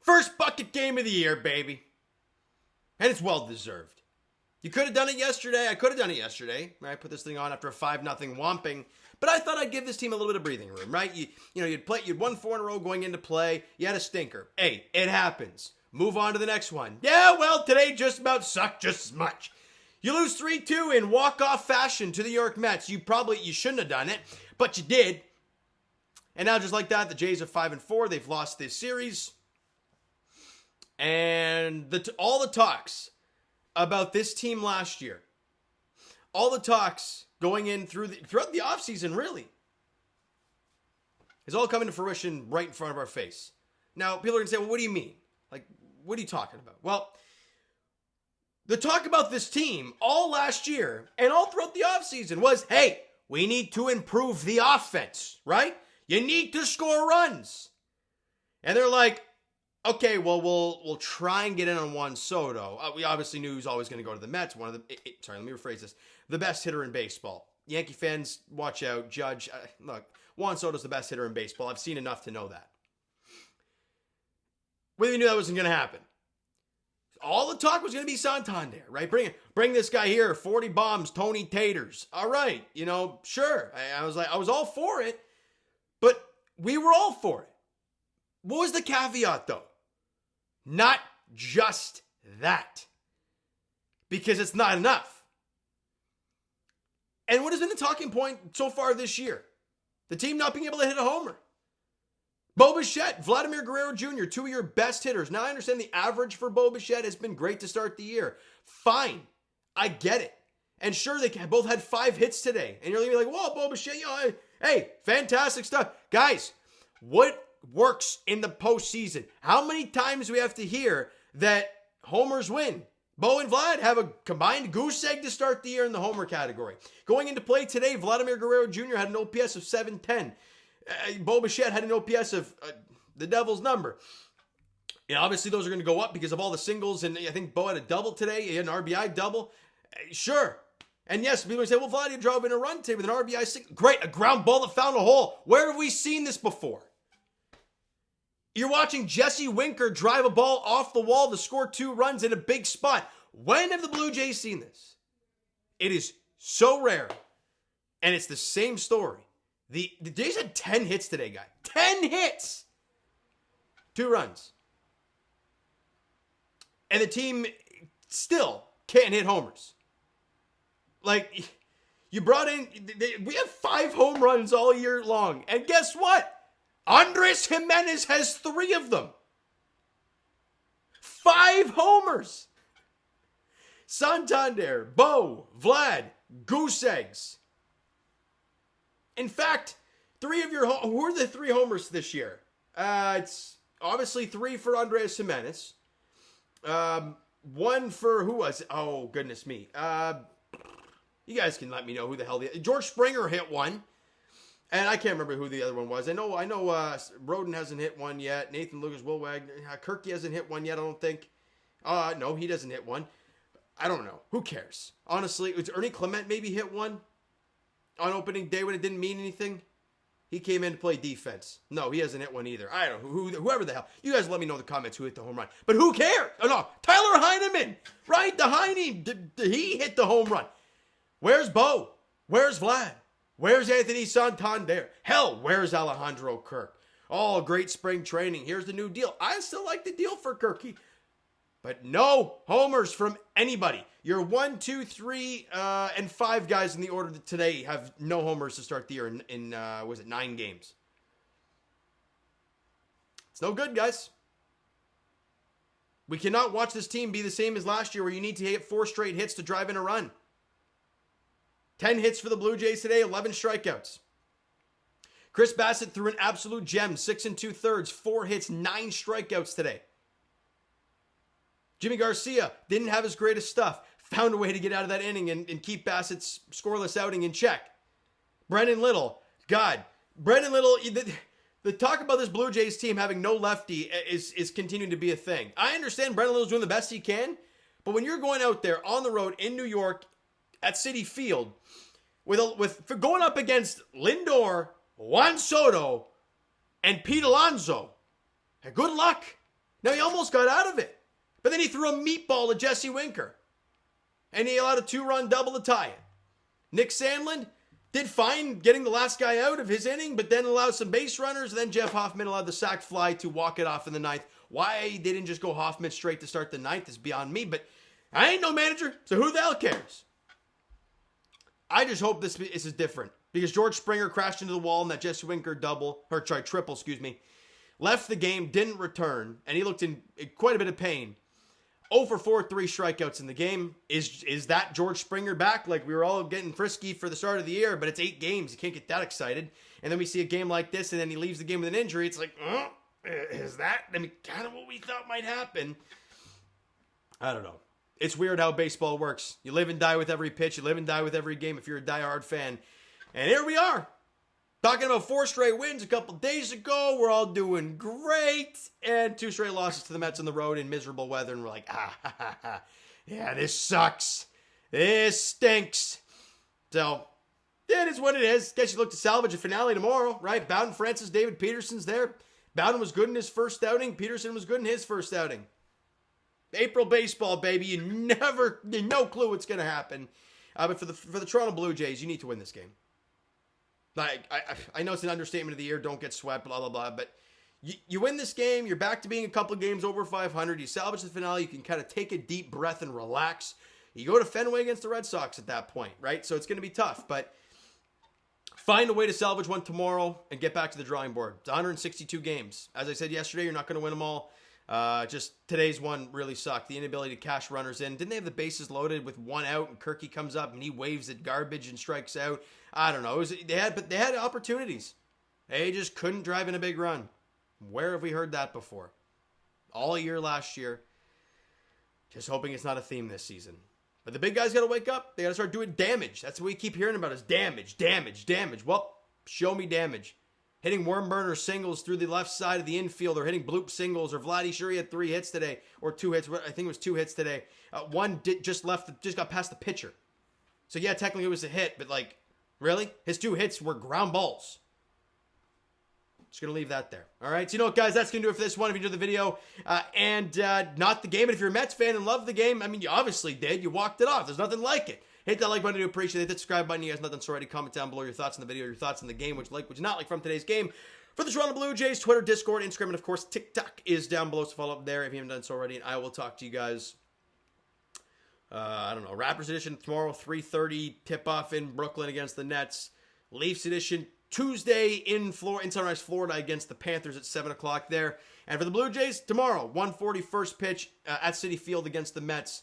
First bucket game of the year, baby. And it's well deserved. You could have done it yesterday. I could have done it yesterday. I put this thing on after a 5-0 whomping. But I thought I'd give this team a little bit of breathing room, right? You'd won 4 in a row going into play. You had a stinker. Hey, it happens. Move on to the next one. Yeah, well, today just about sucked just as much. You lose 3-2 in walk-off fashion to the New York Mets. You shouldn't have done it, but you did. And now just like that, the Jays are 5-4. They've lost this series. And all the talks about this team last year, all the talks going in throughout the offseason, really, is all coming to fruition right in front of our face. Now, people are going to say, well, what do you mean? Like, what are you talking about? Well, the talk about this team all last year and all throughout the offseason was, hey, we need to improve the offense, right? You need to score runs. And they're like, okay, well, we'll try and get in on Juan Soto. We obviously knew he was always going to go to the Mets. Let me rephrase this. The best hitter in baseball. Yankee fans, watch out. Judge, look, Juan Soto's the best hitter in baseball. I've seen enough to know that. We knew that wasn't going to happen. All the talk was going to be Santander, right? Bring this guy here, 40 bombs, Tony Taters. All right, sure. I was all for it, but we were all for it. What was the caveat, though? Not just that. Because it's not enough. And what has been the talking point so far this year? The team not being able to hit a homer. Bo Bichette, Vladimir Guerrero Jr., 2 of your best hitters. Now, I understand the average for Bo Bichette has been great to start the year. Fine. I get it. And sure, they both had 5 hits today. And you're going to be like, whoa, Bo Bichette, hey, fantastic stuff. Guys, what works in the postseason? How many times do we have to hear that homers win? Bo and Vlad have a combined goose egg to start the year in the homer category. Going into play today, Vladimir Guerrero Jr. had an OPS of 710. Bo Bichette had an OPS of the devil's number. And obviously those are going to go up because of all the singles, and I think Bo had a double today. He had an RBI double. Sure. And yes, people will say, well, Vlad drove in a run today with an RBI single. Great, a ground ball that found a hole. Where have we seen this before? You're watching Jesse Winker drive a ball off the wall to score 2 runs in a big spot. When have the Blue Jays seen this? It is so rare. And it's the same story. The Jays had 10 hits today, guy. 10 hits! 2 runs. And the team still can't hit homers. Like, you brought in... We have 5 home runs all year long. And guess what? Andres Jimenez has 3 of them. 5 homers. Santander, Bo, Vlad, goose eggs. In fact, 3 of your... Who are the 3 homers this year? It's obviously 3 for Andres Jimenez. 1 for... Who was it? Oh, goodness me. You guys can let me know who the hell George Springer hit 1. And I can't remember who the other one was. I know. Roden hasn't hit 1 yet. Nathan Lucas, Will Wagner, Kirky hasn't hit 1 yet. I don't think. No, he doesn't hit 1. I don't know. Who cares? Honestly, was Ernie Clement maybe hit 1 on opening day when it didn't mean anything? He came in to play defense. No, he hasn't hit 1 either. I don't know. Whoever the hell. You guys let me know in the comments who hit the home run. But who cares? Oh no, Tyler Heineman, right? The Heine, he hit the home run. Where's Bo? Where's Vlad? Where's Anthony Santander? Hell, where's Alejandro Kirk? Oh, great spring training. Here's the new deal. I still like the deal for Kirky. But no homers from anybody. Your 1, 2, 3, and 5 guys in the order today have no homers to start the year in 9 games. It's no good, guys. We cannot watch this team be the same as last year where you need to hit 4 straight hits to drive in a run. 10 hits for the Blue Jays today, 11 strikeouts. Chris Bassitt threw an absolute gem, 6 2/3, 4 hits, 9 strikeouts today. Jimmy Garcia didn't have his greatest stuff. Found a way to get out of that inning and keep Bassett's scoreless outing in check. Brendan Little, the talk about this Blue Jays team having no lefty is continuing to be a thing. I understand Brendan Little's doing the best he can, but when you're going out there on the road in New York at Citi Field with going up against Lindor, Juan Soto, And Pete Alonso, good luck. Now, he almost got out of it. But then he threw a meatball to Jesse Winker. And he allowed a 2-run double to tie it. Nick Sandlin did fine getting the last guy out of his inning, but then allowed some base runners. And then Jeff Hoffman allowed the sac fly to walk it off in the ninth. Why they didn't just go Hoffman straight to start the ninth is beyond me. But I ain't no manager, so who the hell cares? I just hope this is different. Because George Springer crashed into the wall in that Jesse Winker triple, left the game, didn't return, and he looked in quite a bit of pain. 0 for 4, 3 strikeouts in the game. Is that George Springer back? Like, we were all getting frisky for the start of the year, but it's 8 games. You can't get that excited. And then we see a game like this, and then he leaves the game with an injury. It's like, is that, kind of what we thought might happen? I don't know. It's weird how baseball works. You live and die with every pitch. You live and die with every game if you're a diehard fan. And here we are. Talking about 4 straight wins a couple days ago. We're all doing great. And 2 straight losses to the Mets on the road in miserable weather. And we're like, yeah, this sucks. This stinks. So, it is what it is. Guess you look to salvage a finale tomorrow, right? Bowden Francis, David Peterson's there. Bowden was good in his first outing. Peterson was good in his first outing. April baseball, baby. You no clue what's going to happen. But for the Toronto Blue Jays, you need to win this game. Like, I know it's an understatement of the year. Don't get swept, blah, blah, blah. But you win this game. You're back to being a couple of games over 500. You salvage the finale. You can kind of take a deep breath and relax. You go to Fenway against the Red Sox at that point, right? So it's going to be tough. But find a way to salvage one tomorrow and get back to the drawing board. It's 162 games. As I said yesterday, you're not going to win them all. Just today's one really sucked. The inability to cash runners in. Didn't they have the bases loaded with 1 out and Kirky comes up and he waves at garbage and strikes out? I don't know. They had opportunities. They just couldn't drive in a big run. Where have we heard that before? All year last year. Just hoping it's not a theme this season. But the big guys got to wake up. They got to start doing damage. That's what we keep hearing about is damage, damage, damage. Well, show me damage. Hitting worm burner singles through the left side of the infield, or hitting bloop singles, or Vladdy sure he had 3 hits today, or 2 hits. I think it was 2 hits today. One just got past the pitcher. So yeah, technically it was a hit, but like, really? His 2 hits were ground balls. Just going to leave that there. All right. So you know what, guys? That's going to do it for this one. If you enjoyed the video and not the game, and if you're a Mets fan and love the game, I mean, you obviously did. You walked it off. There's nothing like it. Hit that like button. I do appreciate it. Hit that subscribe button. You guys not done so already. Comment down below your thoughts on the video, your thoughts on the game, what you like, what you not like from today's game. For the Toronto Blue Jays, Twitter, Discord, Instagram, and of course, Tik Tok is down below. So follow up there if you haven't done so already. And I will talk to you guys, I don't know, Raptors edition tomorrow, 3:30 tip-off in Brooklyn against the Nets. Leafs edition Tuesday in Sunrise, Florida against the Panthers at 7 o'clock there. And for the Blue Jays, tomorrow, 1:40 first pitch at Citi Field against the Mets.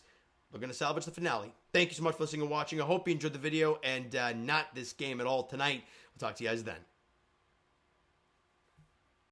We're going to salvage the finale. Thank you so much for listening and watching. I hope you enjoyed the video and not this game at all tonight. We'll talk to you guys then.